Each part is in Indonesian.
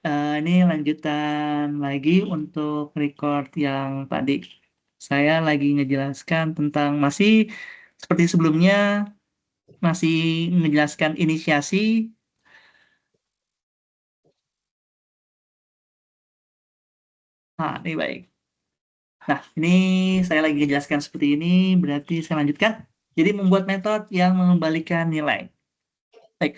Ini lanjutan lagi untuk record yang tadi. Saya lagi ngejelaskan tentang masih seperti sebelumnya, masih menjelaskan inisiasi. Nah, ini baik. Nah, ini saya lagi menjelaskan seperti ini, berarti saya lanjutkan. Jadi membuat metode yang mengembalikan nilai. Baik,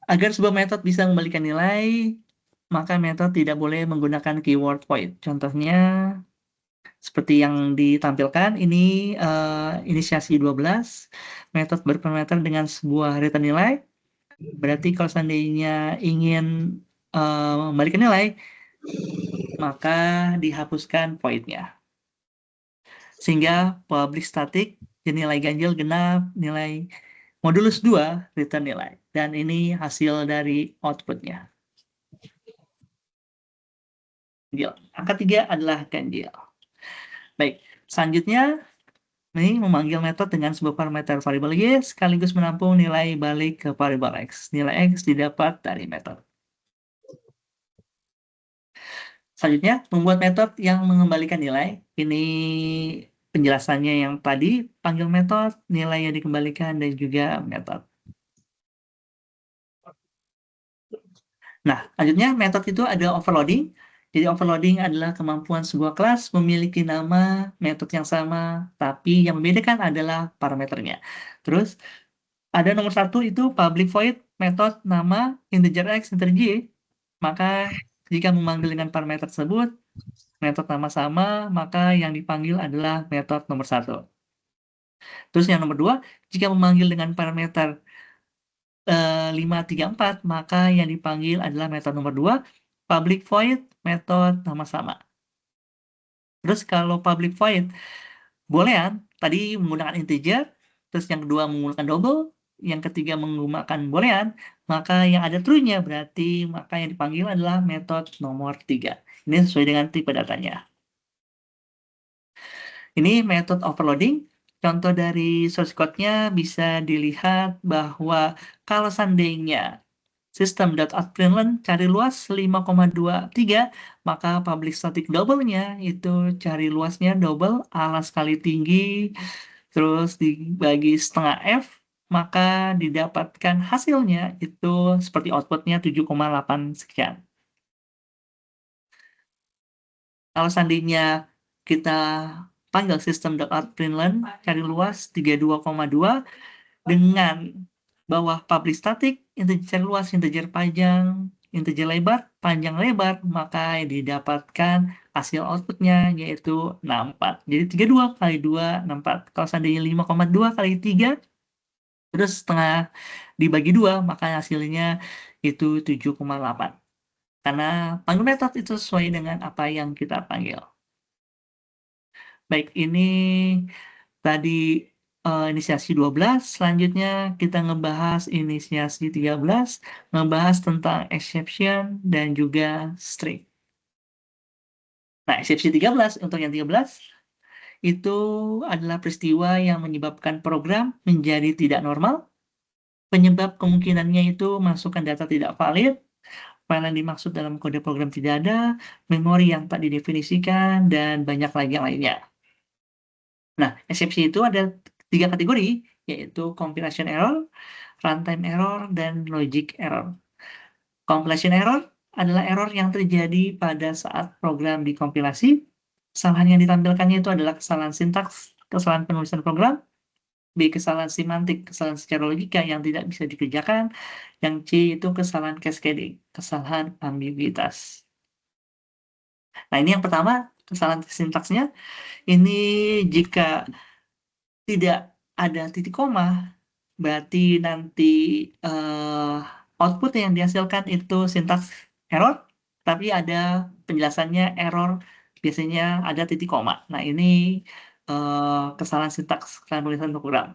agar sebuah metode bisa mengembalikan nilai, maka metode tidak boleh menggunakan keyword void. Contohnya, seperti yang ditampilkan, ini inisiasi 12, metode berparameter dengan sebuah return nilai. Berarti kalau seandainya ingin membalikan nilai, maka dihapuskan void-nya. Sehingga public static, nilai ganjil genap, nilai modulus 2, return nilai. Dan ini hasil dari output-nya. Angka 3 adalah ganjil. Baik, selanjutnya ini memanggil metode dengan sebuah parameter variabel y sekaligus menampung nilai balik ke variabel x. Nilai x didapat dari metode. Selanjutnya, membuat metode yang mengembalikan nilai. Ini penjelasannya yang tadi, panggil metode, nilai yang dikembalikan, dan juga metode. Nah, selanjutnya metode itu ada overloading. Jadi overloading adalah kemampuan sebuah kelas memiliki nama metode yang sama, tapi yang membedakan adalah parameternya. Terus, ada nomor 1 itu public void metode nama integer x, integer y. Maka jika memanggil dengan parameter tersebut, metode nama sama, maka yang dipanggil adalah metode nomor 1. Terus yang nomor 2, jika memanggil dengan parameter 534, maka yang dipanggil adalah metode nomor 2, public void metode nama sama. Terus kalau public void boolean, tadi menggunakan integer, terus yang kedua menggunakan double, yang ketiga menggunakan boolean, maka yang ada true-nya berarti maka yang dipanggil adalah metode nomor 3. Ini sesuai dengan tipe datanya. Ini metode overloading. Contoh dari source code-nya bisa dilihat bahwa kalau seandainya system.out.println cari luas 5,23, maka public static double-nya itu cari luasnya double alas kali tinggi, terus dibagi setengah F, maka didapatkan hasilnya itu seperti output-nya 7,8 sekian. Kalau seandainya kita panggil system.out.println cari luas 32,2 dengan bawah public static, integer luas, integer panjang, integer lebar, panjang lebar, maka didapatkan hasil outputnya yaitu 64. Jadi 32 kali 2, 64. Kalau seandainya 5,2 kali 3, terus setengah dibagi 2, maka hasilnya itu 7,8. Karena panggil metode itu sesuai dengan apa yang kita panggil. Baik, ini tadi inisiasi 12, selanjutnya kita ngebahas inisiasi 13, ngebahas tentang exception dan juga string. Nah, eksepsi 13, untuk yang 13, itu adalah peristiwa yang menyebabkan program menjadi tidak normal. Penyebab kemungkinannya itu masukkan data tidak valid, file yang dimaksud dalam kode program tidak ada, memori yang tak didefinisikan, dan banyak lagi yang lainnya. Nah, eksepsi itu ada 3 kategori, yaitu compilation error, runtime error, dan logic error. Compilation error adalah error yang terjadi pada saat program dikompilasi. Kesalahan yang ditampilkannya itu adalah kesalahan sintaks, kesalahan penulisan program, B. Kesalahan semantik, kesalahan secara logika yang tidak bisa dikerjakan, yang C itu kesalahan cascading, kesalahan ambiguitas. Nah, ini yang pertama, kesalahan sintaksnya. Ini jika tidak ada titik koma, berarti nanti output yang dihasilkan itu sintaks error, tapi ada penjelasannya error, biasanya ada titik koma. Nah, ini kesalahan sintaks, kesalahan penulisan program.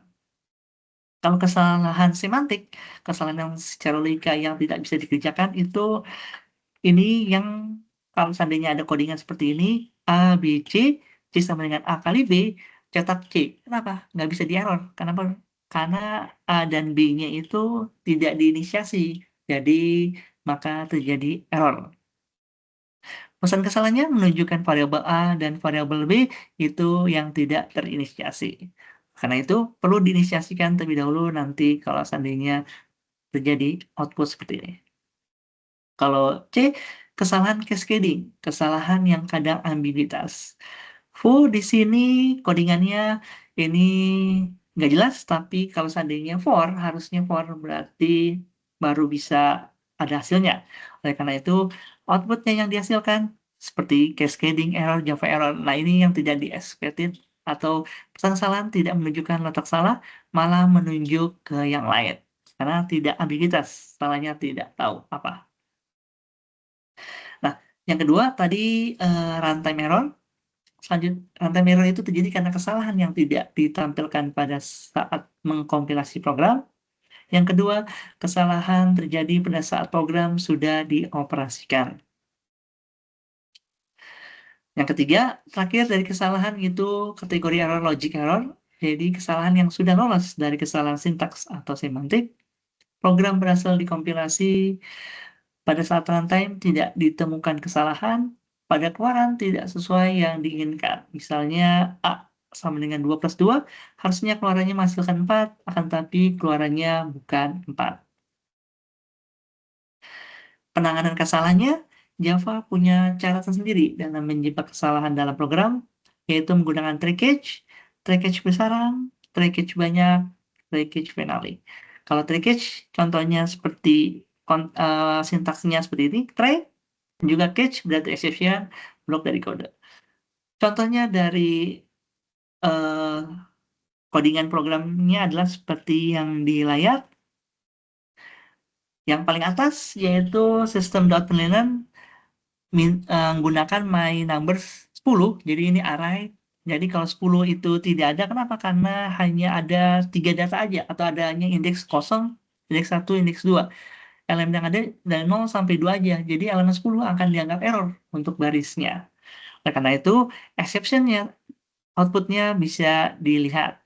Kalau kesalahan semantik, kesalahan yang secara logika yang tidak bisa dikerjakan itu ini yang kalau seandainya ada codingan seperti ini, A, B, C sama dengan A kali B, cetak C. Kenapa? Nggak bisa di-error. Kenapa? Karena A dan B-nya itu tidak diinisiasi. Jadi maka terjadi error. Pesan kesalahannya menunjukkan variabel A dan variabel B itu yang tidak terinisiasi. Karena itu perlu diinisiasikan terlebih dahulu nanti kalau seandainya terjadi output seperti ini. Kalau C, kesalahan cascading, kesalahan yang kadang ambiguitas. Di sini codingannya ini nggak jelas, tapi kalau seandainya harusnya berarti baru bisa ada hasilnya. Oleh karena itu, outputnya yang dihasilkan seperti cascading error, Java error. Nah, ini yang tidak di-expected atau pesan kesalahan tidak menunjukkan letak salah, malah menunjuk ke yang lain. Karena tidak ambiguitas, salahnya tidak tahu apa. Nah, yang kedua tadi runtime error. Runtime error itu terjadi karena kesalahan yang tidak ditampilkan pada saat mengkompilasi program. Yang kedua, kesalahan terjadi pada saat program sudah dioperasikan. Yang ketiga, terakhir dari kesalahan itu kategori error logic error. Jadi kesalahan yang sudah lolos dari kesalahan sintaks atau semantik. Program berhasil dikompilasi. Pada saat runtime tidak ditemukan kesalahan, pada keluaran tidak sesuai yang diinginkan. Misalnya A sama dengan 2 plus 2, harusnya keluarannya menghasilkan 4, akan tapi keluarannya bukan 4. Penanganan kesalahannya, Java punya cara tersendiri dalam menjebak kesalahan dalam program, yaitu menggunakan try-catch besaran, try-catch banyak, try-catch penalty. Kalau try-catch, contohnya seperti sintaksnya seperti ini, try, juga catch berarti exception, blok dari kode. Contohnya dari eh, codingan programnya adalah seperti yang di layar. Yang paling atas yaitu system.println menggunakan my numbers 10. Jadi ini array. Jadi kalau 10 itu tidak ada, kenapa? Karena hanya ada 3 data aja atau adanya indeks kosong, indeks 1, indeks 2. Elemen yang ada dari 0 sampai 2 aja. Jadi elemen 10 akan dianggap error untuk barisnya. Nah, karena itu exception-nya, output-nya bisa dilihat.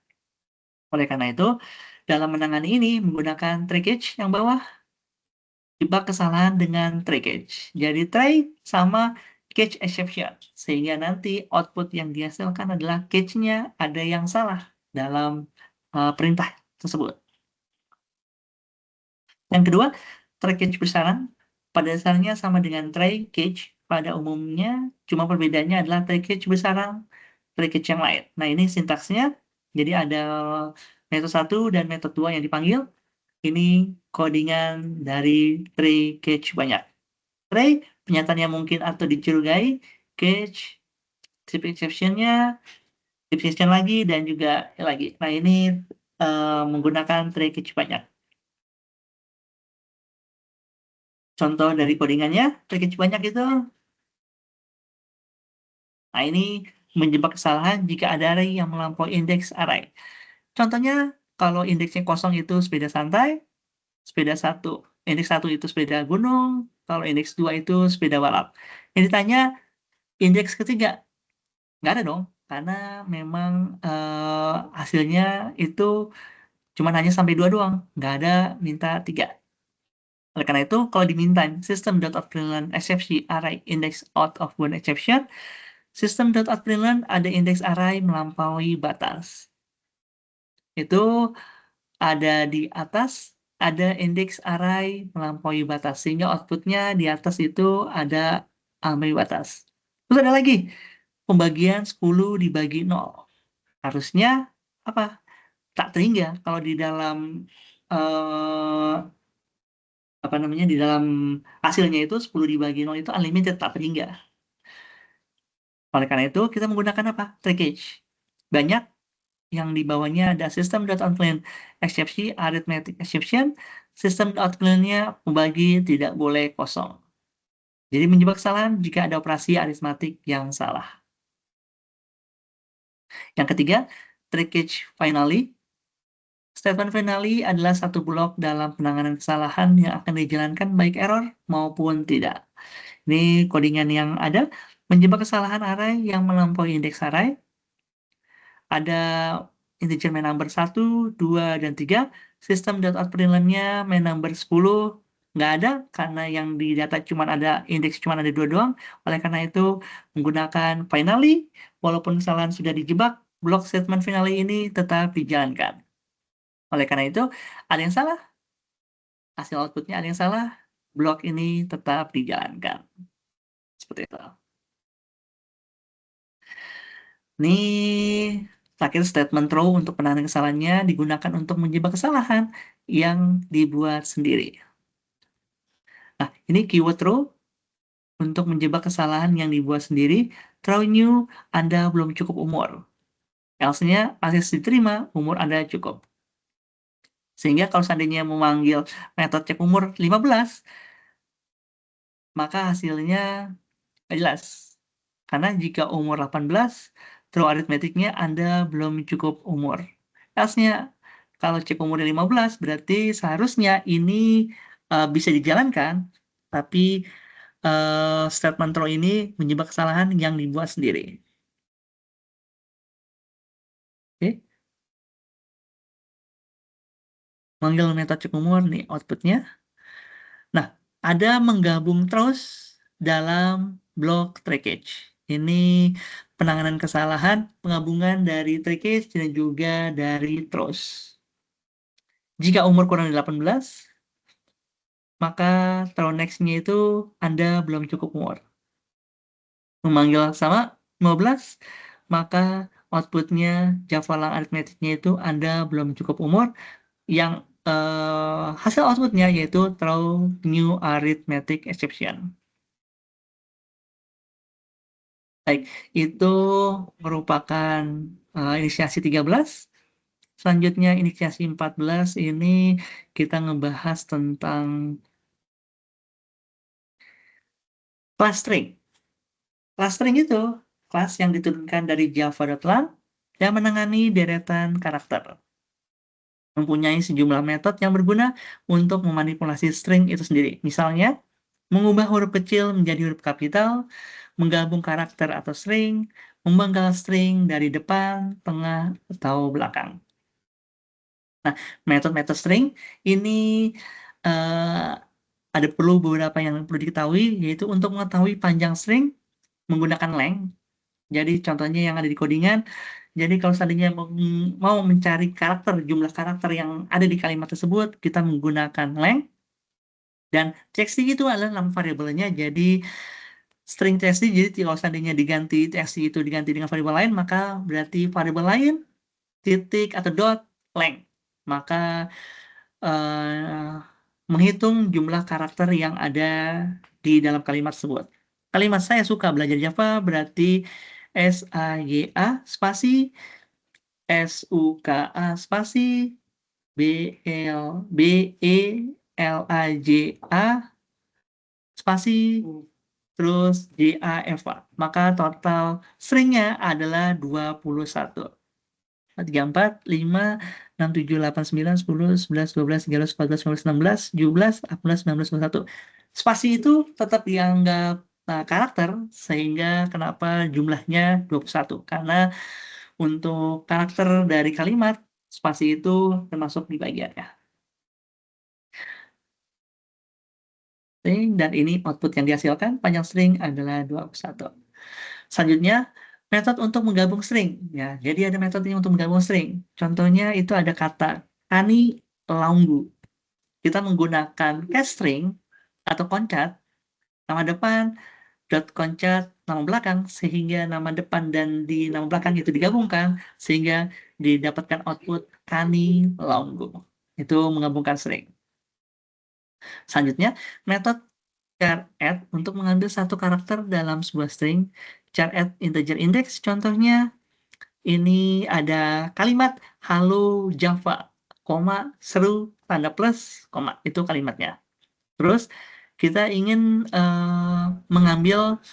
Oleh karena itu, dalam menangani ini menggunakan try catch yang bawah, jebak kesalahan dengan try catch. Jadi try sama catch exception. Sehingga nanti output yang dihasilkan adalah catch-nya ada yang salah dalam perintah tersebut. Yang kedua, try catch besaran pada dasarnya sama dengan try catch pada umumnya, cuma perbedaannya adalah try catch besaran, try catch yang lain. Nah, ini sintaksnya. Jadi ada metode 1 dan metode 2 yang dipanggil. Ini codingan dari try catch banyak. Try, penyataan yang mungkin atau dicurigai, catch, tip exception-nya, tip exception lagi, dan juga lagi. Nah, ini menggunakan try catch banyak. Contoh dari codingannya, try catch banyak itu. Nah, ini menjebak kesalahan jika ada array yang melampaui indeks array. Contohnya, kalau indeksnya kosong itu sepeda santai, sepeda 1. Indeks 1 itu sepeda gunung, kalau indeks 2 itu sepeda balap. Yang ditanya, indeks ketiga, nggak ada dong, karena memang hasilnya itu cuma hanya sampai 2 doang, nggak ada minta 3. Oleh karena itu, kalau diminta system.out.println exception array index out of one exception, system.out.println ada indeks array melampaui batas. Itu ada di atas, ada indeks array melampaui batas, sehingga outputnya di atas itu ada melampaui batas. Terus ada lagi, pembagian 10 dibagi 0. Harusnya apa? Tak terhingga kalau di dalam eh, apa namanya, di dalam hasilnya itu 10 dibagi 0 itu unlimited, tak terhingga. Oleh karena itu kita menggunakan apa? Try catch. Banyak yang di bawahnya ada system.out.println exception, arithmetic exception. System.out.println-nya membagi tidak boleh kosong. Jadi menjebak kesalahan jika ada operasi aritmatik yang salah. Yang ketiga, try catch finally. Statement finally adalah satu blok dalam penanganan kesalahan yang akan dijalankan baik error maupun tidak. Ini codingan yang ada, menjebak kesalahan array yang melampaui indeks array. Ada integer main number 1, 2, dan 3. System.out.println-nya main number 10, nggak ada karena yang di data cuma ada indeks cuma ada 2 doang. Oleh karena itu menggunakan finally, walaupun kesalahan sudah dijebak, blok statement finally ini tetap dijalankan. Oleh karena itu ada yang salah, hasil outputnya ada yang salah, blok ini tetap dijalankan. Seperti itu. Ini terakhir statement throw untuk penanganan kesalahannya digunakan untuk menjebak kesalahan yang dibuat sendiri. Nah, ini keyword throw untuk menjebak kesalahan yang dibuat sendiri. Throw new, Anda belum cukup umur. Else-nya akses diterima, umur Anda cukup. Sehingga kalau seandainya memanggil metode cek umur 15, maka hasilnya nggak jelas. Karena jika umur 18, throw aritmetiknya Anda belum cukup umur. Else-nya, kalau cek umurnya 15, berarti seharusnya ini bisa dijalankan, tapi statement throw ini menyebabkan kesalahan yang dibuat sendiri. Oke, manggil metode cek umur nih outputnya. Nah, ada menggabung terus dalam blok trackage. Ini penanganan kesalahan penggabungan dari trackage dan juga dari throws. Jika umur kurang dari 18, maka throw next-nya itu Anda belum cukup umur. Memanggil sama 15, maka outputnya Java lang aritmetiknya itu Anda belum cukup umur. Yang hasil outputnya yaitu throw new arithmetic exception. Baik, itu merupakan inisiasi 13. Selanjutnya inisiasi 14 ini kita ngebahas tentang class string. Class string itu kelas yang diturunkan dari java.lang yang menangani deretan karakter. Mempunyai sejumlah metode yang berguna untuk memanipulasi string itu sendiri. Misalnya, mengubah huruf kecil menjadi huruf kapital, menggabung karakter atau string, membanggal string dari depan, tengah, atau belakang. Nah, metode-metode string ini eh, ada perlu beberapa yang perlu diketahui, yaitu untuk mengetahui panjang string menggunakan length. Jadi contohnya yang ada di codingan, jadi kalau seandainya mau mencari karakter, jumlah karakter yang ada di kalimat tersebut, kita menggunakan length. Dan txt itu adalah nama variabelnya, jadi string txt, jadi kalau seandainya diganti txt itu diganti dengan variabel lain, maka berarti variabel lain, titik atau dot, length. Maka menghitung jumlah karakter yang ada di dalam kalimat tersebut. Kalimat saya suka belajar Java berarti SAYA spasi SUKA spasi BELAJA spasi terus JAFA. Maka total stringnya adalah 21. 34, 5, 6, 7, 8, 9, 10, 11, 12, 13, 14, 15, 16, 17, 18, 19, 21. Spasi itu tetap dianggap karakter, sehingga kenapa jumlahnya 21. Karena untuk karakter dari kalimat, spasi itu termasuk di bagiannya. Dan ini output yang dihasilkan, panjang string adalah 21. Selanjutnya, metode untuk menggabung string. Ya, jadi ada metode ini untuk menggabung string. Contohnya itu ada kata kani launggu. Kita menggunakan case string atau koncat, nama depan, dot koncat, nama belakang, sehingga nama depan dan di nama belakang itu digabungkan, sehingga didapatkan output kani launggu. Itu menggabungkan string. Selanjutnya, metode char add untuk mengambil satu karakter dalam sebuah string. Char add integer index, contohnya ini ada kalimat halo Java, koma, seru, tanda plus, koma, itu kalimatnya. Terus kita ingin mengambil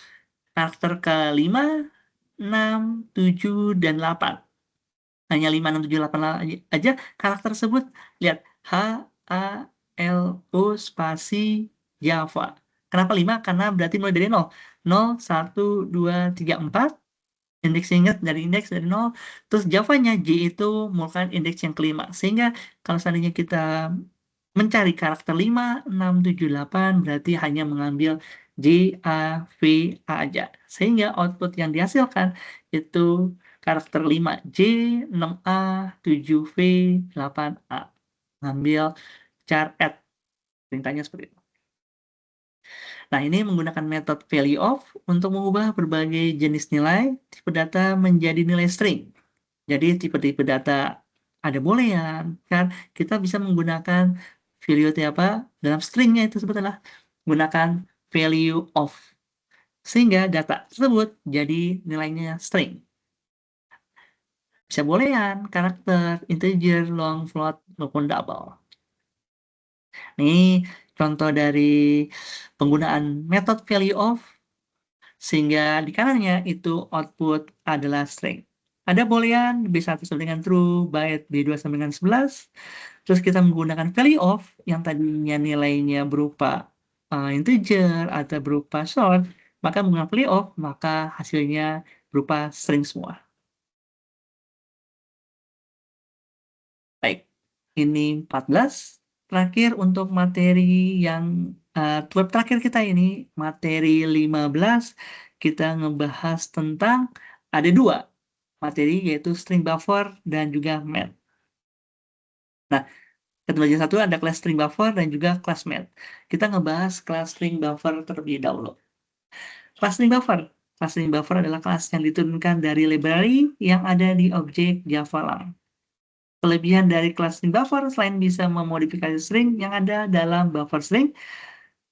karakter ke-5, 6, 7, dan 8. Hanya 5, 6, 7, 8 aja karakter tersebut. Lihat, H, A, L, O, spasi, Java. Kenapa 5? Karena berarti mulai dari 0. 0, 1, 2, 3, 4. Indeks ingat dari indeks dari 0. Terus Java-nya J itu merupakan indeks yang kelima. Sehingga kalau seandainya kita mencari karakter 5, 6, 7, 8 berarti hanya mengambil J, A, V, A aja. Sehingga output yang dihasilkan itu karakter 5 J, 6 A, 7 V, 8 A. Ngambil char add. Perintahnya seperti itu. Nah, ini menggunakan metode value of untuk mengubah berbagai jenis nilai tipe data menjadi nilai string. Jadi tipe-tipe data ada boolean, kan? Kita bisa menggunakan value apa dalam stringnya itu sebetulnya menggunakan value of, sehingga data tersebut jadi nilainya string. Bisa boolean, karakter, integer, long, float, maupun double. Ini contoh dari penggunaan metode value of, sehingga di kanannya itu output adalah string. Ada boolean B1 sama dengan true, byte B2 sama dengan 11. Terus kita menggunakan value of yang tadinya nilainya berupa integer atau berupa short, maka menggunakan value of, maka hasilnya berupa string semua. Baik, ini 14. Terakhir untuk materi yang web terakhir kita ini, materi 15, kita ngebahas tentang ada dua materi, yaitu string buffer dan juga math. Nah, kita belajar satu ada kelas string buffer dan juga kelas math. Kita ngebahas kelas string buffer terlebih dahulu. Kelas string buffer. Kelas string buffer adalah kelas yang diturunkan dari library yang ada di objek Java Lang. Kelebihan dari kelas string buffer selain bisa memodifikasi string yang ada dalam buffer string,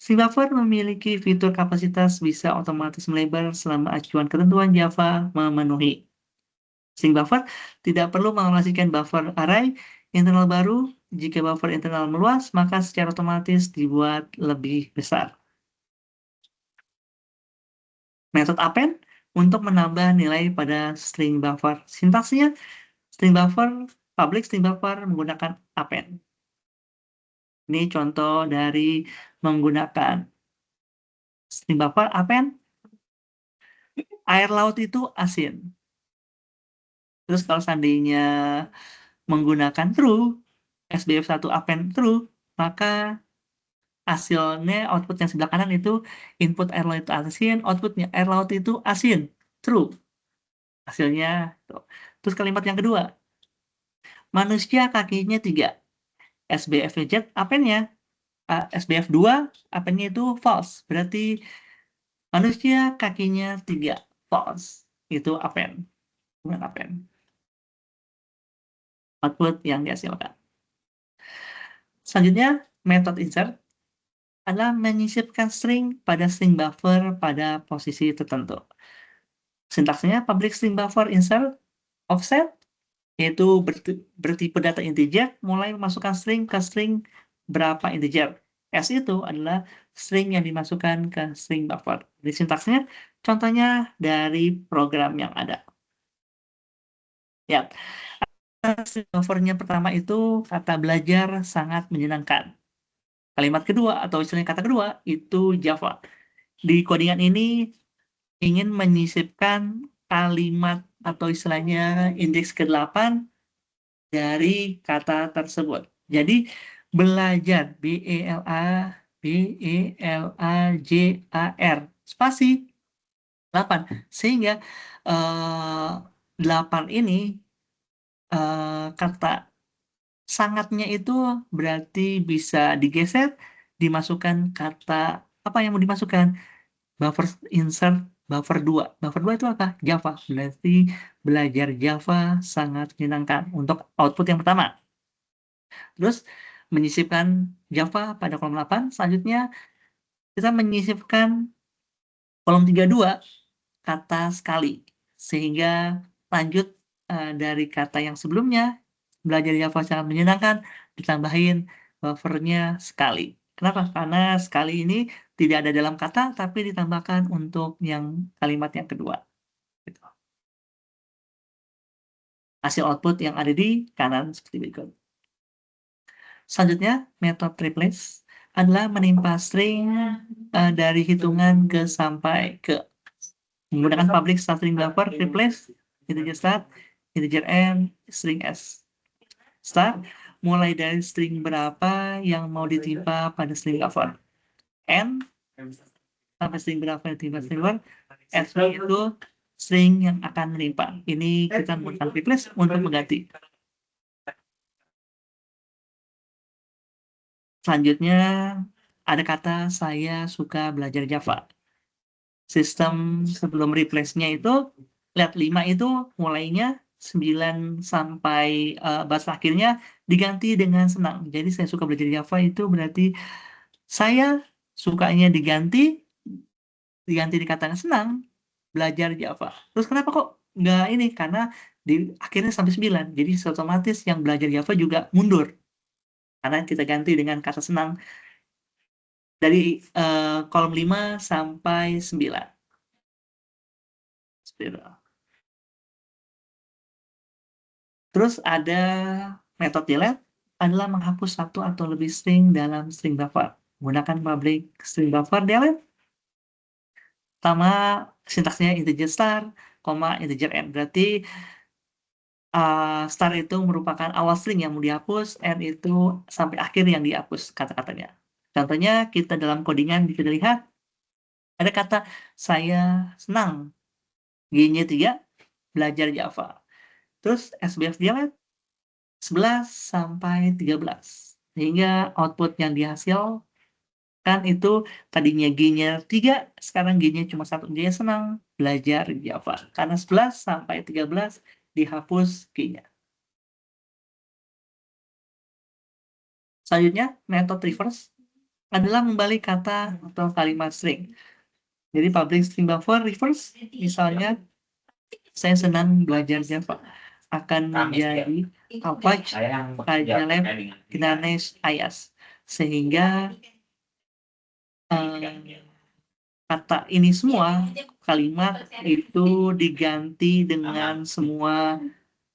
string buffer memiliki fitur kapasitas bisa otomatis melebar selama acuan ketentuan Java memenuhi. String buffer tidak perlu mengalokasikan buffer array internal baru. Jika buffer internal meluas, maka secara otomatis dibuat lebih besar. Metode append untuk menambah nilai pada string buffer. Sintaksnya, string buffer, public string buffer menggunakan append. Ini contoh dari menggunakan string buffer append. Air laut itu asin. Terus kalau seandainya menggunakan true, SBF1 append true, maka hasilnya output yang sebelah kanan itu input air laut itu asin, outputnya air laut itu asin, true. Hasilnya tuh. Terus kalimat yang kedua, manusia kakinya 3. SBF-Z append-nya SBF2 append-nya itu false. Berarti manusia kakinya 3, false. Itu append. Bukan append. Output yang dihasilkan. Selanjutnya, metode insert adalah menyisipkan string pada string buffer pada posisi tertentu. Sintaksnya public string buffer insert offset, yaitu bertipe data integer, mulai memasukkan string ke string berapa integer. S itu adalah string yang dimasukkan ke string buffer. Di sintaksnya, contohnya dari program yang ada. Ya, string buffernya pertama itu kata belajar sangat menyenangkan. Kalimat kedua atau istilahnya kata kedua itu Java. Di codingan ini ingin menyisipkan kalimat atau istilahnya indeks ke-8 dari kata tersebut. Jadi belajar BELAJAR spasi 8, sehingga 8 ini kata sangatnya itu berarti bisa digeser, dimasukkan kata apa yang mau dimasukkan? Buffer insert buffer 2. Buffer 2 itu apa? Java. Berarti belajar Java sangat menyenangkan untuk output yang pertama. Terus menyisipkan Java pada kolom 8. Selanjutnya kita menyisipkan kolom 32 kata sekali. Sehingga lanjut dari kata yang sebelumnya, belajar Java sangat menyenangkan, ditambahin buffernya sekali. Kenapa? Karena sekali ini tidak ada dalam kata, tapi ditambahkan untuk yang kalimat yang kedua. Gitu. Hasil output yang ada di kanan seperti berikut. Selanjutnya, metode replace adalah menimpa string dari hitungan ke sampai ke. Menggunakan public string buffer replace integer start, integer end, string s. Start mulai dari string berapa yang mau ditimpa pada string buffer. N sampai string berapa yang ditimpa string buffer. SV itu string yang akan menimpa. Ini kita menggunakan replace untuk mengganti. Selanjutnya ada kata saya suka belajar Java. Sistem sebelum replace-nya itu, lihat 5 itu mulainya 9 sampai bahasa akhirnya diganti dengan senang. Jadi saya suka belajar Java itu berarti saya sukanya diganti dikatakan senang belajar Java. Terus kenapa kok nggak ini? Karena di akhirnya sampai 9. Jadi otomatis yang belajar Java juga mundur. Karena kita ganti dengan kata senang dari kolom 5 sampai 9. Seperti itu. Terus ada metode delete adalah menghapus satu atau lebih string dalam string buffer. Gunakan public string buffer delete. Pertama, sintaksnya integer star, integer n. Berarti star itu merupakan awal string yang mau dihapus, n itu sampai akhir yang dihapus kata-katanya. Contohnya kita dalam codingan bisa dilihat ada kata saya senang, G-nya 3, belajar Java. Terus SBF delete 11 sampai 13. Sehingga output yang dihasilkan itu tadinya G-nya 3, sekarang G-nya cuma 1. Dia senang belajar Java. Karena 11 sampai 13 dihapus G-nya. Selanjutnya, metode reverse adalah membalik kata atau kalimat string. Jadi public string buffer reverse, misalnya saya senang belajar Java, akan menjadi Apache, Kajalab, Gnanes, Ayas. Sehingga kata ini semua, kalimat itu diganti dengan semua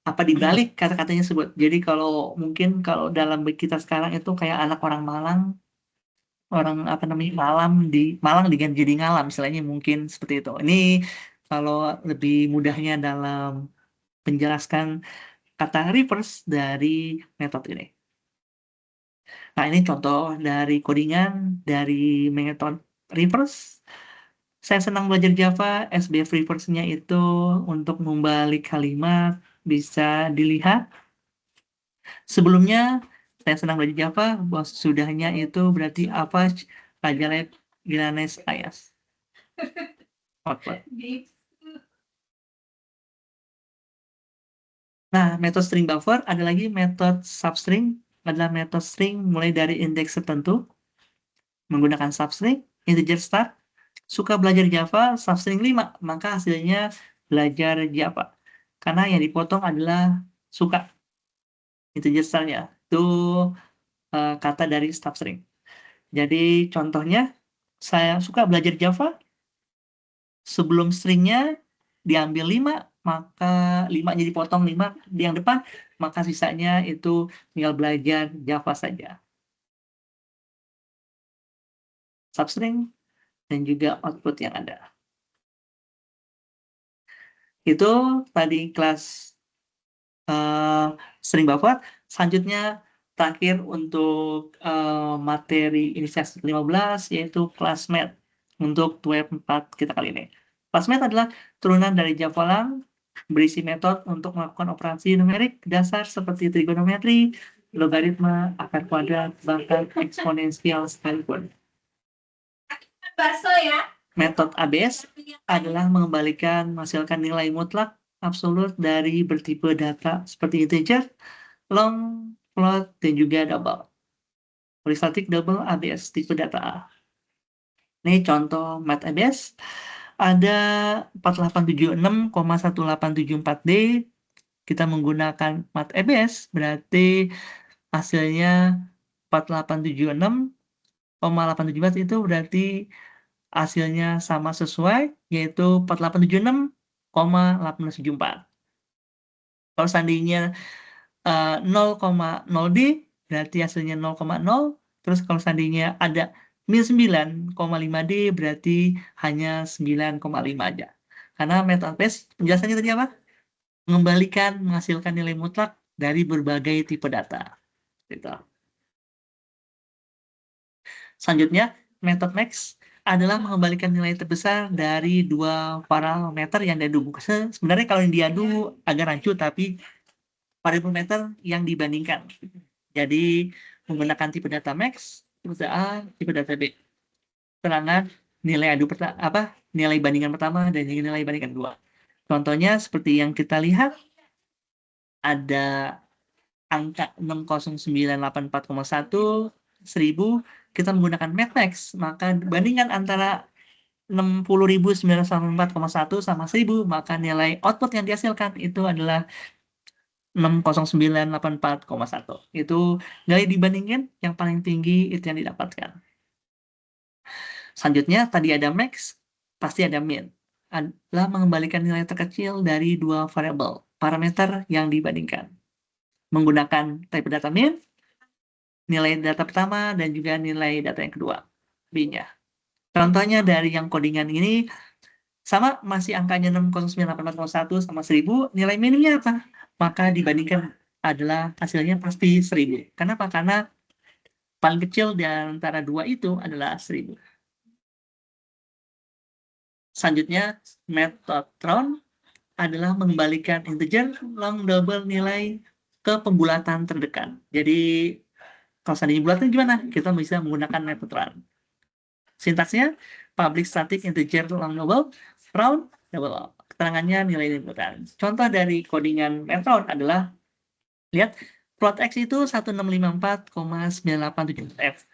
apa dibalik kata-katanya sebut. Jadi kalau mungkin kalau dalam kita sekarang itu kayak anak orang Malang, orang apa namanya Malang diganti jadi ngalam, istilahnya mungkin seperti itu. Ini kalau lebih mudahnya dalam menjelaskan kata reverse dari metode ini. Nah, ini contoh dari codingan dari metode reverse. Saya senang belajar Java, SBF reverse-nya itu untuk membalik kalimat bisa dilihat. Sebelumnya, saya senang belajar Java, bos sudahnya itu berarti Apache, Kajalab, Gilanes, Ayas. Output. Nah, metode string buffer ada lagi metode substring, adalah metode string mulai dari indeks tertentu menggunakan substring, integer start, suka belajar Java, substring 5, maka hasilnya belajar Java. Karena yang dipotong adalah suka. Integer startnya. Itu kata dari substring. Jadi contohnya, saya suka belajar Java, sebelum stringnya diambil 5, maka 5-nya dipotong 5 di yang depan, maka sisanya itu tinggal belajar Java saja. Substring dan juga output yang ada. Itu tadi kelas string buffer. Selanjutnya terakhir untuk materi inisiasi 15 yaitu kelas math untuk web 4 kita kali ini. Kelas math adalah turunan dari Javalang berisi metode untuk melakukan operasi numerik dasar seperti trigonometri, logaritma, akar kuadrat, bahkan eksponensial sekalipun. Metode ABS adalah menghasilkan nilai mutlak absolut dari bertipe data seperti integer, long, float, dan juga double. Polystatic double ABS tipe data A. Ini contoh math ABS. Ada 4876,1874D. Kita menggunakan math ABS, berarti hasilnya 4876,874 itu berarti hasilnya sama sesuai, yaitu 4876,1874. Kalau seandainya 0,0D, berarti hasilnya 0,0. Terus kalau seandainya ada min 9,5D, berarti hanya 9,5 aja. Karena method ABS, penjelasannya tadi apa? Menghasilkan nilai mutlak dari berbagai tipe data. Gitu. Selanjutnya, metode max adalah mengembalikan nilai terbesar dari dua parameter yang diadu. Sebenarnya kalau yang diadu agak rancu, tapi parameter yang dibandingkan. Jadi menggunakan tipe data max, tipe data A, tipe data B. Keterangan nilai adu nilai bandingan pertama dan nilai bandingan kedua. Contohnya seperti yang kita lihat, ada angka 60984,1 1000, kita menggunakan matrix, maka bandingan antara 60.984,1 sama 1000, maka nilai output yang dihasilkan itu adalah 60984,1. Itu nilai dibandingin, yang paling tinggi itu yang didapatkan. Selanjutnya, tadi ada max, pasti ada min. Adalah mengembalikan nilai terkecil dari dua variabel, parameter yang dibandingkan. Menggunakan type data min, nilai data pertama, dan juga nilai data yang kedua, B-nya. Contohnya dari yang codingan ini, sama masih angkanya 60984,1 sama 1000, nilai minimnya apa? Maka dibandingkan adalah hasilnya pasti 1000. Kenapa? Karena paling kecil di antara dua itu adalah 1000. Selanjutnya, metode round adalah mengembalikan integer long double nilai ke pembulatan terdekat. Jadi, kalau seandainya bulatnya gimana? Kita bisa menggunakan metode round. Sintaksnya, public static integer long double, round double. Keterangannya nilai bulan. Contoh dari codingan metode adalah, lihat, plot X itu 1654,987F.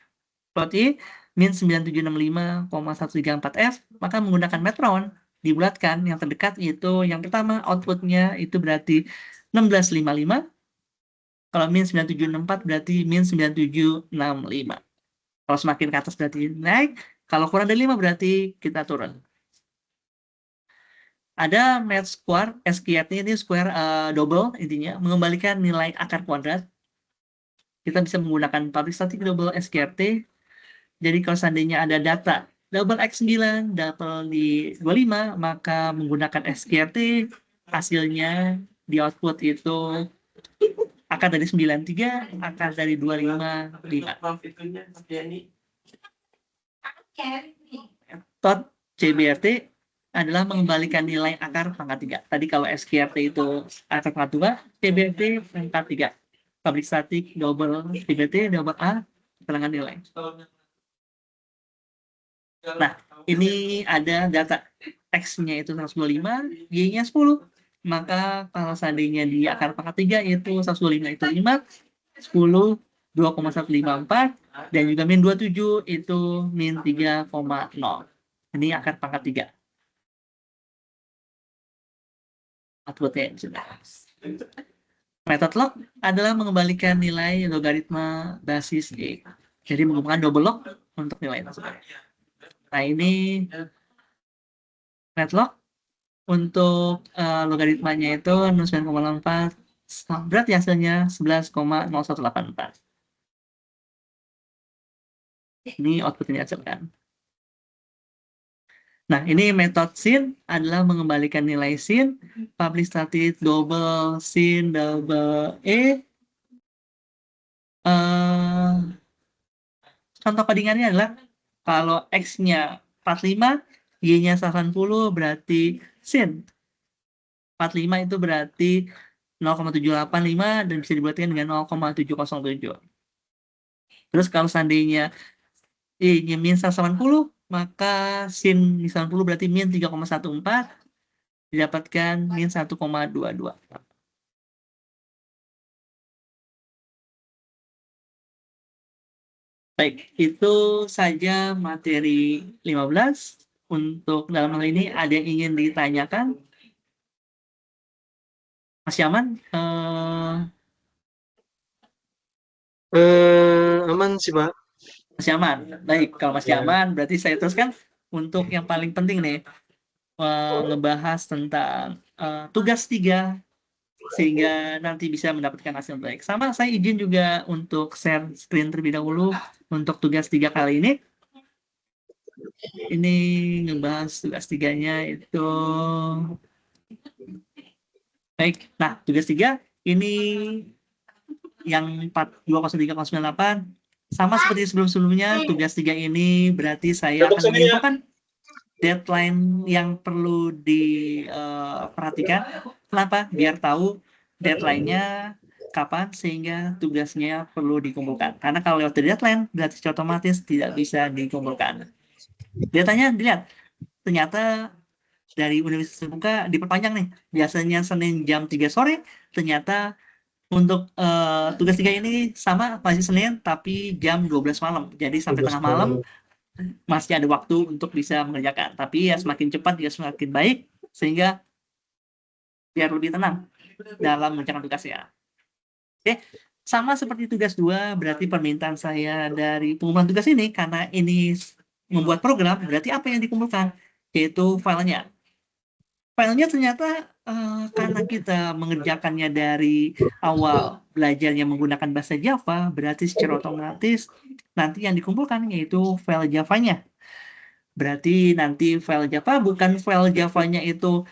Plot Y, min 9765,134F. Maka menggunakan metron, dibulatkan, yang terdekat itu yang pertama, outputnya itu berarti 1655. Kalau min 9764 berarti min 9765. Kalau semakin ke atas berarti naik, kalau kurang dari 5 berarti kita turun. Ada match square, SQRT ini square double, intinya mengembalikan nilai akar kuadrat. Kita bisa menggunakan public static double SQRT. Jadi kalau seandainya ada data double X9, double di 25, maka menggunakan SQRT, hasilnya di output itu akar dari 93, akar dari 25, 5. Tot CBRT adalah mengembalikan nilai akar pangkat 3. Tadi kalau SQRT itu akar pangkat 2, CBRT pangkat 3. Public static double CBRT double A, keterangan nilai. Nah, ini ada data X-nya itu 125, Y-nya 10. Maka kalau seandainya di akar pangkat 3 itu 125 itu 5, 10, 2,154, dan juga min 27 itu min 3,0. Ini akar pangkat 3. Outputnya sudah. Metode log adalah mengembalikan nilai logaritma basis E. Jadi menggunakan double log untuk nilai tersebut. Nah, ini metode log untuk logaritmanya itu 9,04, berarti hasilnya 11,0184. Ini output yang dihasilkan. Nah, ini metode sin adalah mengembalikan nilai sin, public static double sin double E. Contoh codingannya adalah kalau X-nya 45, Y-nya 80, berarti sin 45 itu berarti 0,785 dan bisa dibuatkan dengan 0,707. Terus kalau seandainya Y-nya min 180, maka sin 90 berarti min 3,14, didapatkan min 1,22. Baik, itu saja materi 15. Untuk dalam hal ini ada yang ingin ditanyakan? Masih aman? Aman sih, Pak. Masih aman. Baik, kalau masih aman, berarti saya teruskan untuk yang paling penting nih, ngebahas tentang tugas 3, sehingga nanti bisa mendapatkan hasil baik. Sama, saya izin juga untuk share screen terlebih dahulu untuk tugas 3 kali ini. Ini ngebahas tugas 3-nya itu. Baik, nah tugas 3 ini yang 420398 sama seperti sebelum-sebelumnya. Tugas 3 ini berarti saya akan menyimpulkan deadline yang perlu diperhatikan. Kenapa? Biar tahu deadline-nya kapan sehingga tugasnya perlu dikumpulkan. Karena kalau lewat dari deadline berarti secara otomatis tidak bisa dikumpulkan. Datanya dilihat, ternyata dari Universitas Terbuka diperpanjang nih. Biasanya Senin jam 3 sore, ternyata untuk tugas 3 ini sama masih Senin tapi jam 12 malam. Jadi sampai tengah malam masih ada waktu untuk bisa mengerjakan. Tapi ya semakin cepat ya semakin baik sehingga biar lebih tenang dalam mengerjakan tugasnya. Oke, sama seperti tugas 2 berarti permintaan saya dari pengumpulan tugas ini karena ini membuat program berarti apa yang dikumpulkan yaitu filenya. Filenya ternyata karena kita mengerjakannya dari awal belajarnya menggunakan bahasa Java, berarti secara otomatis nanti yang dikumpulkan yaitu file Java-nya. Berarti nanti file Java bukan file Java-nya itu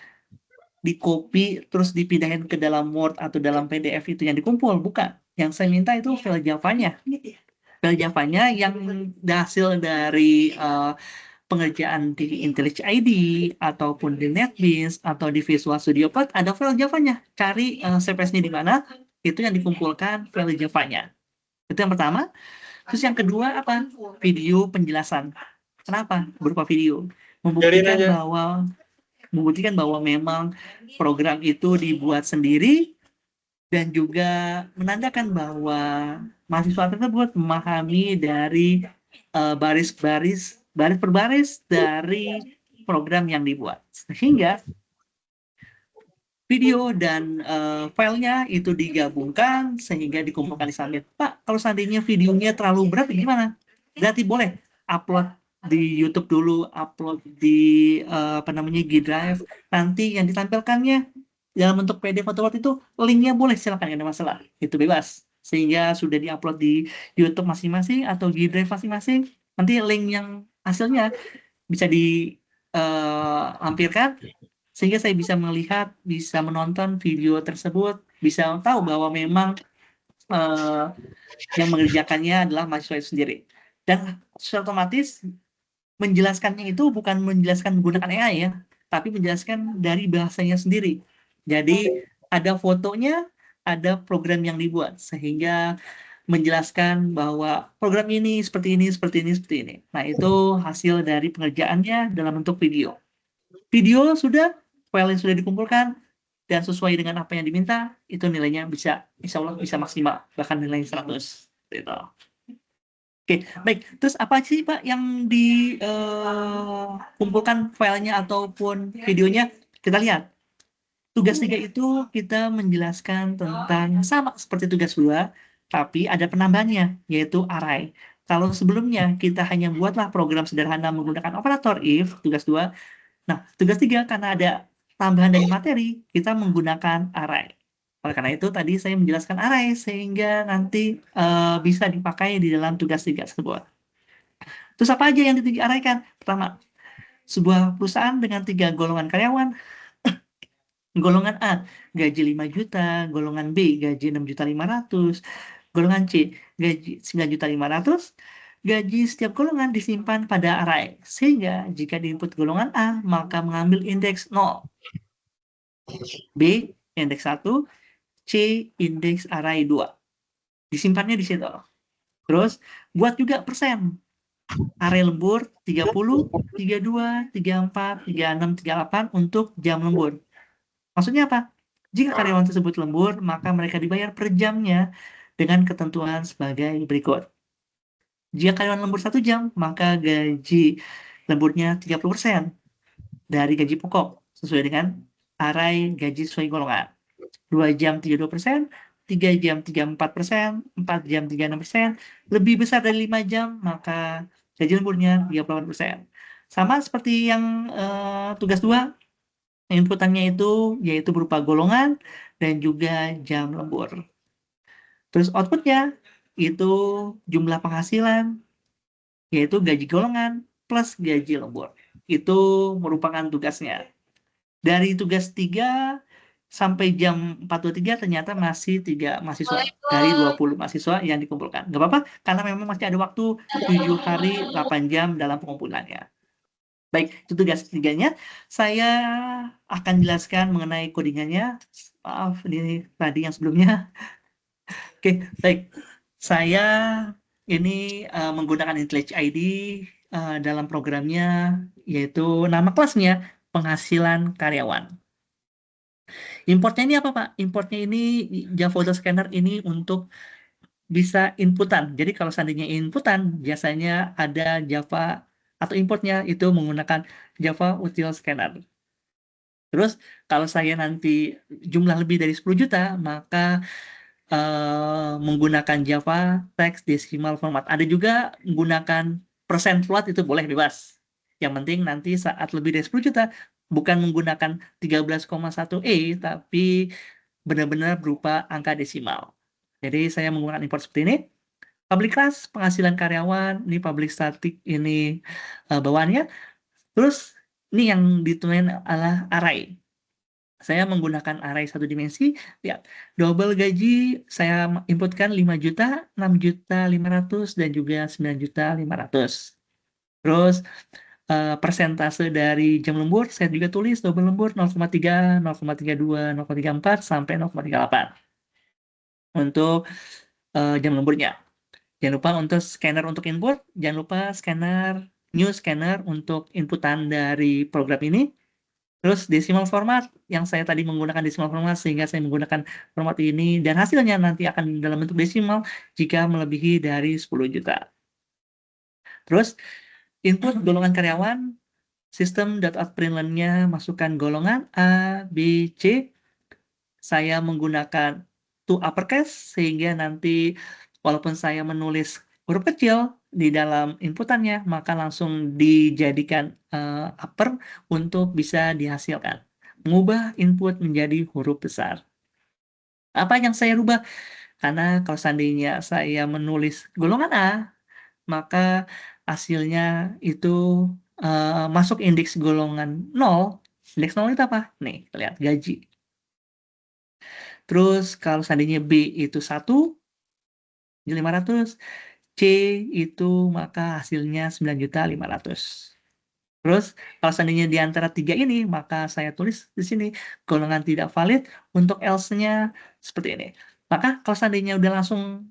di-copy terus dipindahin ke dalam Word atau dalam PDF itu yang dikumpul, bukan. Yang saya minta itu file Java-nya. File Java-nya yang hasil dari pengerjaan di IntelliJ IDE ataupun di NetBeans atau di Visual Studio Code ada file Java-nya. Cari CPS-nya di mana, itu yang dikumpulkan file Java-nya. Itu yang pertama. Terus yang kedua apa? Video penjelasan. Kenapa? Berupa video. Membuktikan bahwa memang program itu dibuat sendiri dan juga menandakan bahwa mahasiswa tersebut memahami dari baris per baris dari program yang dibuat. Sehingga video dan filenya itu digabungkan sehingga dikumpulkan di Summit. Pak, kalau seandainya videonya terlalu berat gimana? Berarti boleh upload di YouTube dulu, upload di G Drive. Nanti yang ditampilkannya dalam bentuk PDF atau Word itu linknya boleh, silakan, nggak ada masalah. Itu bebas. Sehingga sudah diupload di YouTube masing-masing atau G Drive masing-masing. Nanti link yang hasilnya bisa dilampirkan sehingga saya bisa melihat, bisa menonton video tersebut, bisa tahu bahwa memang yang mengerjakannya adalah mahasiswa itu sendiri. Dan secara otomatis menjelaskannya itu bukan menjelaskan menggunakan AI ya, tapi menjelaskan dari bahasanya sendiri. Jadi ada fotonya, ada program yang dibuat, sehingga menjelaskan bahwa program ini seperti ini, seperti ini, seperti ini. Nah, itu hasil dari pengerjaannya dalam bentuk video. Video sudah, file yang sudah dikumpulkan, dan sesuai dengan apa yang diminta, itu nilainya bisa, insya Allah bisa maksimal, bahkan nilai 100. Gitu. Oke, baik. Terus apa sih Pak yang dikumpulkan filenya ataupun videonya? Kita lihat. Tugas 3 itu kita menjelaskan tentang sama seperti tugas 2, tapi ada penambahannya, yaitu array. Kalau sebelumnya kita hanya buatlah program sederhana menggunakan operator if, tugas 2. Nah, tugas 3 karena ada tambahan dari materi, kita menggunakan array. Oleh karena itu, tadi saya menjelaskan array sehingga nanti bisa dipakai di dalam tugas 3 tersebut. Terus apa aja yang diarahkan? Pertama, sebuah perusahaan dengan 3 golongan karyawan. Golongan A, gaji 5 juta. Golongan B, gaji 6.500.000. Golongan C, gaji 9.500.000. Gaji setiap golongan disimpan pada array, sehingga jika diinput golongan A, maka mengambil indeks 0. B, indeks 1, C, indeks array 2. Disimpannya di situ. Terus, buat juga persen. Array lembur 30, 32, 34, 36, 38 untuk jam lembur. Maksudnya apa? Jika karyawan tersebut lembur, maka mereka dibayar per jamnya dengan ketentuan sebagai berikut. Jika karyawan lembur 1 jam, maka gaji lemburnya 30% dari gaji pokok, sesuai dengan array gaji sesuai golongan. 2 jam 32%, 3 jam 34%, 4 jam 36%, lebih besar dari 5 jam, maka gaji lemburnya 38%. Sama seperti yang tugas 2, inputannya itu yaitu berupa golongan dan juga jam lembur. Terus outputnya itu jumlah penghasilan, yaitu gaji golongan plus gaji lembur. Itu merupakan tugasnya. Dari tugas 3, sampai jam 4.23 ternyata masih 3 mahasiswa dari 20 mahasiswa yang dikumpulkan. Nggak apa-apa, karena memang masih ada waktu 7 hari 8 jam dalam pengumpulannya. Baik, itu tugas ketiganya. Saya akan jelaskan mengenai codingannya. Maaf, ini tadi yang sebelumnya. Oke, baik. Saya ini menggunakan IntelliJ ID dalam programnya, yaitu nama kelasnya penghasilan karyawan. Importnya ini apa, Pak? Importnya ini Java Auto Scanner ini untuk bisa inputan. Jadi kalau seandainya inputan, biasanya ada Java atau importnya itu menggunakan Java Util Scanner. Terus kalau saya nanti jumlah lebih dari 10 juta, maka menggunakan Java Text Decimal Format. Ada juga menggunakan persen float, itu boleh bebas. Yang penting nanti saat lebih dari 10 juta, bukan menggunakan 13,1E, tapi benar-benar berupa angka desimal. Jadi saya menggunakan import seperti ini. Public class, penghasilan karyawan, ini public static, ini bawaannya. Terus ini yang ditulis adalah array. Saya menggunakan array satu dimensi. Lihat, double gaji saya inputkan 5 juta, 6 juta 500, dan juga 9 juta 500. Terus persentase dari jam lembur saya juga tulis double lembur 0,3, 0,32, 0,34 sampai 0,38 untuk jam lemburnya. Jangan lupa untuk scanner untuk input, jangan lupa scanner new scanner untuk inputan dari program ini. Terus decimal format yang saya tadi menggunakan decimal format sehingga saya menggunakan format ini dan hasilnya nanti akan dalam bentuk desimal jika melebihi dari 10 juta. Terus input golongan karyawan, system.out.println-nya masukkan golongan A, B, C. Saya menggunakan to uppercase sehingga nanti walaupun saya menulis huruf kecil di dalam inputannya, maka langsung dijadikan upper untuk bisa dihasilkan. Mengubah input menjadi huruf besar. Apa yang saya rubah? Karena kalau seandainya saya menulis golongan A, maka hasilnya itu masuk indeks golongan 0. Indeks 0 itu apa? Nih, lihat gaji. Terus kalau seandainya B itu 1, 500, C itu maka hasilnya 9.500. Terus kalau seandainya di antara 3 ini, maka saya tulis di sini golongan tidak valid untuk else-nya seperti ini. Maka kalau seandainya udah langsung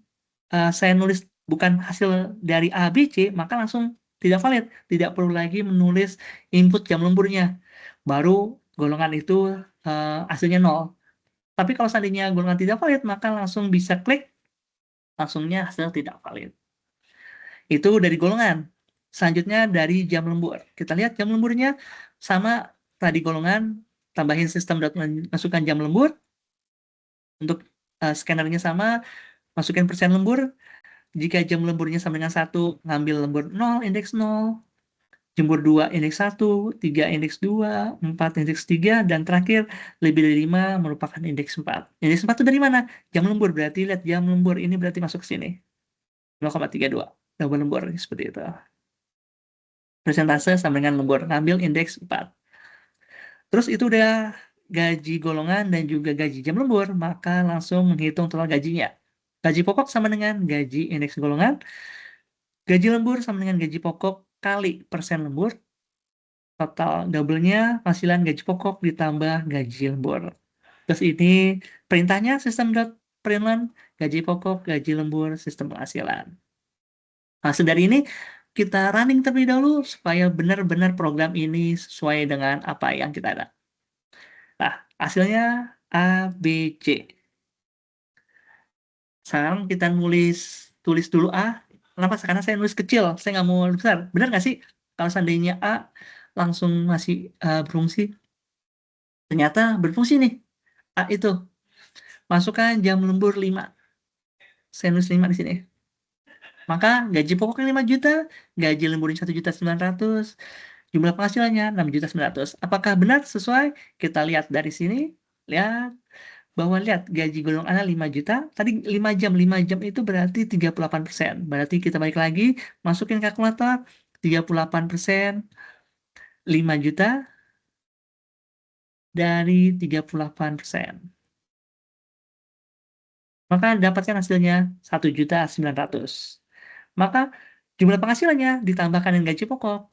saya nulis bukan hasil dari A, B, C, maka langsung tidak valid. Tidak perlu lagi menulis input jam lemburnya. Baru golongan itu hasilnya 0. Tapi kalau seandainya golongan tidak valid, maka langsung bisa klik, langsungnya hasil tidak valid. Itu dari golongan. Selanjutnya dari jam lembur. Kita lihat jam lemburnya sama tadi golongan, tambahin sistem masukkan jam lembur. Untuk scannernya sama, masukin persen lembur. Jika jam lemburnya sama dengan 1, ngambil lembur 0, indeks 0. Jembur 2, indeks 1, 3, indeks 2, 4, indeks 3, dan terakhir lebih dari 5 merupakan indeks 4. Indeks 4 itu dari mana? Jam lembur, berarti lihat jam lembur ini berarti masuk ke sini. 0,32. Double lembur, seperti itu. Persentase sama dengan lembur, ngambil indeks 4. Terus itu udah gaji golongan dan juga gaji jam lembur, maka langsung menghitung total gajinya. Gaji pokok sama dengan gaji indeks golongan, gaji lembur sama dengan gaji pokok kali persen lembur, total double-nya hasilan gaji pokok ditambah gaji lembur. Terus ini perintahnya system.println, gaji pokok, gaji lembur, sistem penghasilan. Nah, dari ini kita running terlebih dahulu supaya benar-benar program ini sesuai dengan apa yang kita ada. Nah, hasilnya A, B, C. Sekarang kita tulis dulu A. Kenapa? Karena saya nulis kecil, saya nggak mau besar. Benar nggak sih? Kalau seandainya A langsung masih berfungsi, ternyata berfungsi nih. A itu. Masukkan jam lembur 5. Saya nulis 5 di sini. Maka gaji pokoknya 5 juta, gaji lemburnya 1.900.000, jumlah penghasilannya 6.900.000. Apakah benar sesuai? Kita lihat dari sini. Lihat bahwa lihat gaji golongan A 5 juta, tadi 5 jam. 5 jam itu berarti 38%. Berarti kita balik lagi, masukin kalkulator, 38%, 5 juta, dari 38%. Maka dapatkan hasilnya 1.900.000. Maka jumlah penghasilannya ditambahkan dengan gaji pokok,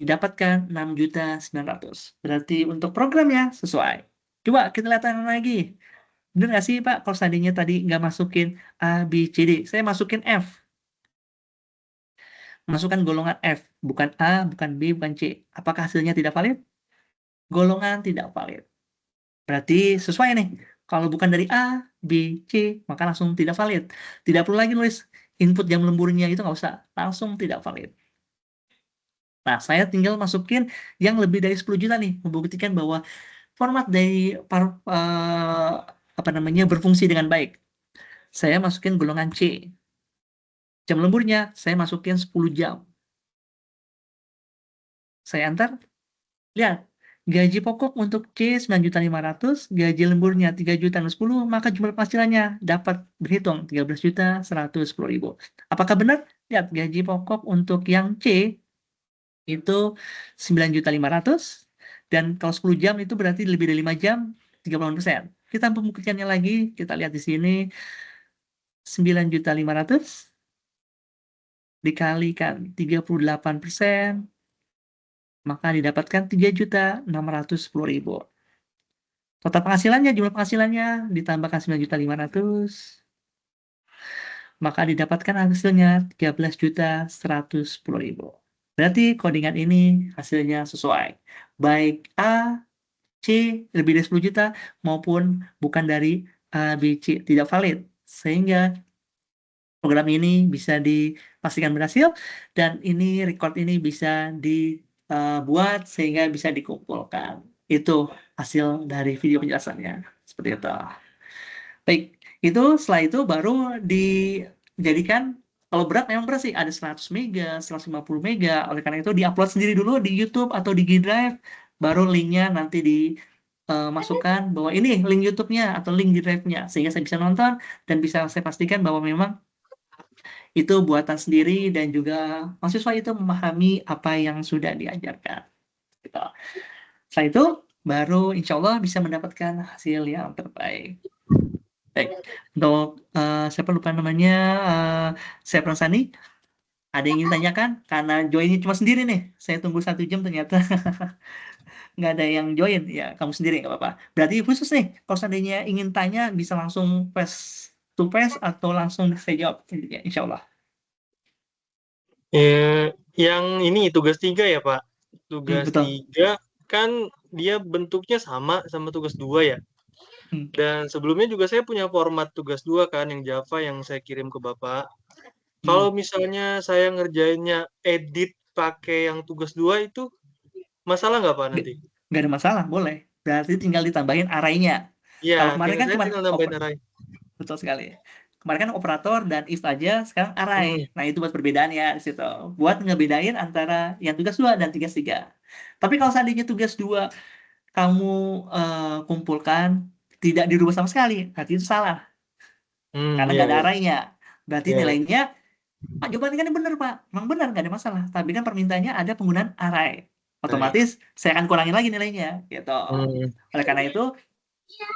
didapatkan 6.900.000. Berarti untuk programnya sesuai. Coba kita lihat yang lagi. Bener nggak sih Pak, kalau seandainya tadi nggak masukin A, B, C, D, saya masukin F. Masukkan golongan F, bukan A, bukan B, bukan C. Apakah hasilnya tidak valid? Golongan tidak valid. Berarti sesuai nih. Kalau bukan dari A, B, C, maka langsung tidak valid. Tidak perlu lagi nulis input jam lemburnya, itu nggak usah. Langsung tidak valid. Nah, saya tinggal masukin yang lebih dari 10 juta nih, membuktikan bahwa format dari berfungsi dengan baik. Saya masukin golongan C. Jam lemburnya saya masukin 10 jam. Saya enter. Lihat, gaji pokok untuk C 9.500.000, gaji lemburnya 3.010.000, maka jumlah penghasilannya dapat berhitung 13.110.000. Apakah benar? Lihat, gaji pokok untuk yang C itu 9.500.000, dan kalau 10 jam itu berarti lebih dari 5 jam, 30%. Kita membuktikannya lagi, kita lihat di sini 9.500.000 dikalikan 38%, maka didapatkan 3.610.000. Total penghasilannya, jumlah penghasilannya ditambahkan 9.500.000, maka didapatkan hasilnya 13.110.000. Berarti codingan ini hasilnya sesuai. Baik A, C lebih dari 10 juta maupun bukan dari A, B, C tidak valid. Sehingga program ini bisa dipastikan berhasil dan ini record ini bisa dibuat sehingga bisa dikumpulkan. Itu hasil dari video penjelasannya. Seperti itu. Baik, itu setelah itu baru dijadikan, kalau berat memang berat sih, ada 100 mega, 150 mega, oleh karena itu diupload sendiri dulu di YouTube atau di G Drive, baru linknya nanti dimasukkan bahwa ini link YouTube-nya atau link G Drive-nya, sehingga saya bisa nonton dan bisa saya pastikan bahwa memang itu buatan sendiri dan juga mahasiswa itu memahami apa yang sudah diajarkan. Gitu. Setelah itu, baru insya Allah bisa mendapatkan hasil yang terbaik. Baik, untuk siapa lupa namanya, Sepron Sani, ada yang ingin tanyakan? Karena joinnya cuma sendiri nih, saya tunggu 1 jam ternyata nggak ada yang join, ya kamu sendiri nggak apa-apa. Berarti khusus nih, kalau seandainya ingin tanya bisa langsung face to face atau langsung saya jawab, ya, insya Allah. Yang ini tugas 3 ya Pak. Tugas Betul. 3 kan dia bentuknya sama tugas 2 ya. Hmm. Dan sebelumnya juga saya punya format tugas 2 kan yang Java yang saya kirim ke Bapak. Hmm. Kalau misalnya saya ngerjainnya edit pakai yang tugas 2 itu masalah nggak Pak nanti? Nggak ada masalah, boleh. Berarti tinggal ditambahin arraynya. Kalau Iya, kemarin kan saya cuma tinggal nambahin array. betul sekali. Kemarin kan operator dan if aja, sekarang Hmm, array. Nah, itu buat perbedaannya di situ. Buat ngebedain antara yang tugas 2 dan tugas 3. Tapi kalau seandainya tugas 2 kamu kumpulkan tidak dirubah sama sekali, berarti itu salah. Karena iya, nggak ada iya, arraynya. Berarti iya, iya. nilainya, Pak, jawabannya kan benar, Pak. Memang benar, nggak ada masalah. Tapi kan permintaannya ada penggunaan array. Baik. Otomatis saya akan kurangin lagi nilainya. Gitu. Hmm, Oleh karena itu,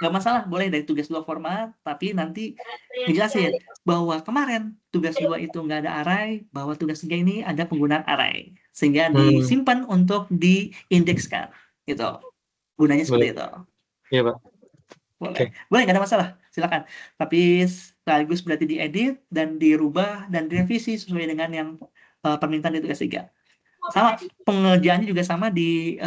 nggak masalah, boleh dari tugas 2 format, tapi nanti ngejelasin bahwa kemarin tugas 2 itu nggak ada array, bahwa tugas 3 ini ada penggunaan array. Sehingga hmm, disimpan untuk diindekskan. Gitu. Gunanya baik. seperti itu. Iya Pak. Boleh. Oke. Boleh, nggak ada masalah. Silakan. Tapi sekaligus berarti diedit dan dirubah dan direvisi sesuai dengan yang permintaan di tugas 3. Sama pengerjaannya juga sama di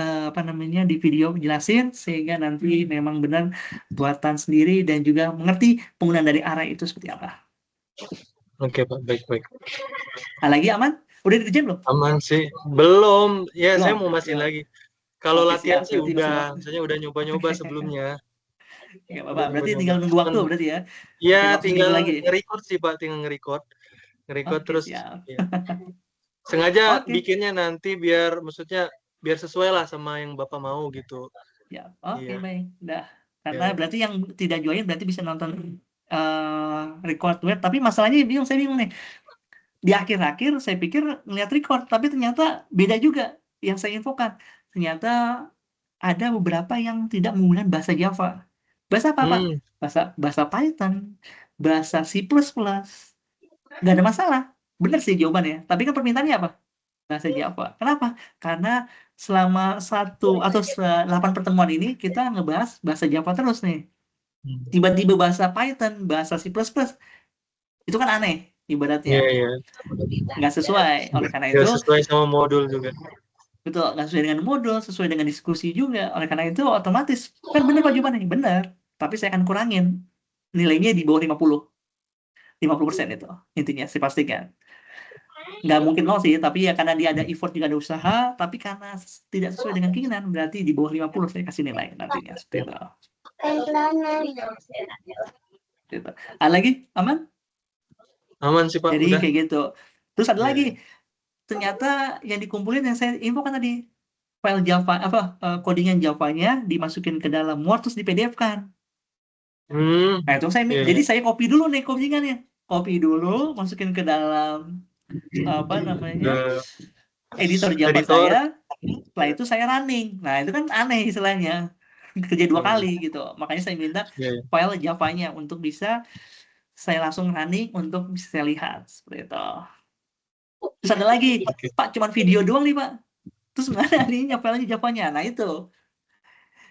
video jelasin sehingga nanti memang benar buatan sendiri dan juga mengerti penggunaan dari array itu seperti apa. Oke Pak, baik-baik. Lagi aman? Udah dikerjain belum? Aman sih. Belum. Ya, saya Belum. mau mastiin Belum. lagi. Kalau Oke, latihan siap. sih Berarti masih udah. waktu. Misalnya udah nyoba-nyoba sebelumnya. Nggak Udah apa-apa. Berarti nyoba-nyoba. tinggal nunggu Cuman, waktu berarti ya. ya Mungkin waktu tinggal seminggu lagi. nge-record sih Pak. Tinggal nge-record. Nge-record Oke, terus. siap. Ya. Sengaja Oke. bikinnya nanti biar, maksudnya, biar sesuai lah sama yang Bapak mau gitu. Ya, oke, Iya. baik. Udah. Karena Ya. berarti yang tidak join berarti bisa nonton record web. Tapi masalahnya saya bingung nih. Di akhir-akhir saya pikir ngeliat record, tapi ternyata beda juga yang saya infokan. ternyata ada beberapa yang tidak menggunakan bahasa Java. Bahasa apa, Pak? Hmm. Bahasa Python, bahasa C++. Nggak ada masalah. Bener sih jawabannya. Tapi kan permintaannya apa? Bahasa Java. Kenapa? Karena selama 8 pertemuan ini kita ngebahas bahasa Java terus nih. Tiba-tiba bahasa Python, bahasa C++, itu kan aneh Iya, ibaratnya. iya. Nggak sesuai. Oleh karena Nggak itu, sesuai sama modul juga. betul, nggak sesuai dengan modul, sesuai dengan diskusi juga. Oleh karena itu, otomatis, kan bener Pak jawabannya? Bener. Tapi saya akan kurangin. Nilainya di bawah 50. 50% itu. Intinya, saya pastikan. Nggak mungkin nol sih, tapi ya karena dia ada effort juga ada usaha, tapi karena tidak sesuai dengan keinginan, berarti di bawah 50 saya kasih nilai nantinya. Seperti itu. Gitu. Ada lagi? Aman? Aman sih Pak, Jadi udah. kayak gitu. Terus ada Iya. lagi, ternyata yang dikumpulin yang saya infokan tadi, file Java, codingan Java-nya dimasukin ke dalam Word, terus di PDF kan. Hmm. Nah, itu Iya, jadi iya. saya copy dulu nih codingannya. Copy dulu, masukin ke dalam, apa namanya, Ke editor Java editor. saya. Setelah itu saya running. Nah, itu kan aneh istilahnya. Kerja 2 kali gitu. Makanya saya minta Iya, iya. file Java-nya untuk bisa saya langsung running untuk bisa saya lihat. Seperti itu. Terus ada lagi, Oke. Pak, cuman video doang nih, Pak. Terus mana ininya filenya Java-nya. Nah, itu.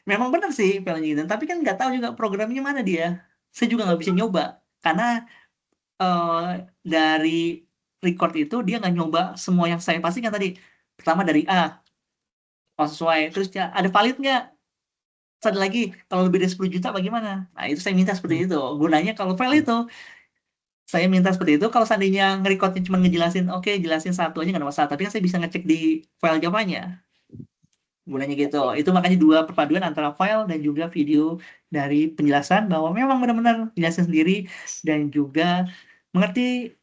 Memang benar sih filenya gitu. Tapi kan nggak tahu juga programnya mana dia. Saya juga nggak bisa nyoba. Karena dari record itu dia nggak nyoba semua yang saya pastikan tadi. Pertama dari A, oh sesuai. Terus ya, ada valid nggak? Terus ada lagi, kalau lebih dari 10 juta bagaimana? Nah, itu saya minta seperti itu. Gunanya kalau file itu, saya minta seperti itu. Kalau seandainya nge-recordnya cuma ngejelasin, oke, jelasin satu aja nggak ada masalah. Tapi kan saya bisa ngecek di file Java-nya. Gunanya gitu. Itu makanya dua perpaduan antara file dan juga video dari penjelasan bahwa memang benar-benar jelasin sendiri dan juga mengerti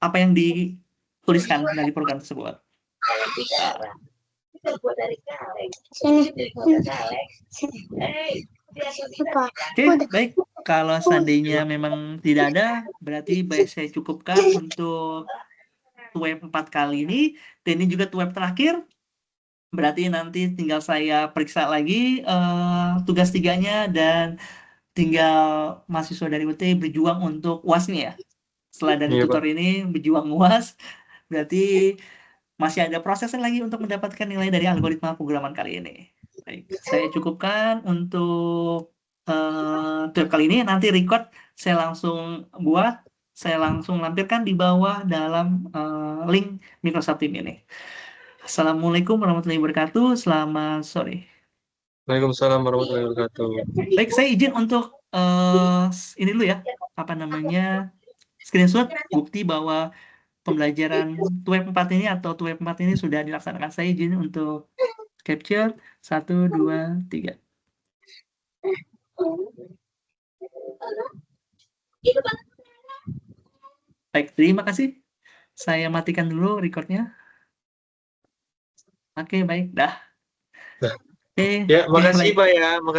apa yang dituliskan dari program tersebut. Oke, baik. Kalau seandainya memang tidak ada, berarti baik saya cukupkan untuk web 4 kali ini. Dan ini juga web terakhir. Berarti nanti tinggal saya periksa lagi tugas 3-nya dan tinggal mahasiswa dari UT berjuang untuk UAS-nya ya. Setelah dari Iya, Pak. tutor ini berjuang UAS, berarti masih ada prosesnya lagi untuk mendapatkan nilai dari algoritma pemrograman kali ini. Baik, saya cukupkan untuk tutorial kali ini. Nanti record saya langsung buat, saya langsung lampirkan di bawah dalam link Microsoft Teams ini. Assalamualaikum warahmatullahi wabarakatuh. Selamat sore. Waalaikumsalam warahmatullahi wabarakatuh. Baik, saya izin untuk ini dulu ya, apa namanya, screenshot bukti bahwa pembelajaran web 4 ini atau web 4 ini sudah dilaksanakan. Saya izin untuk capture 1, 2, 3. Baik, terima kasih. Saya matikan dulu recordnya. Oke, baik, dah. Dah. Oke, Ya, oke, makasih baik. Pak ya.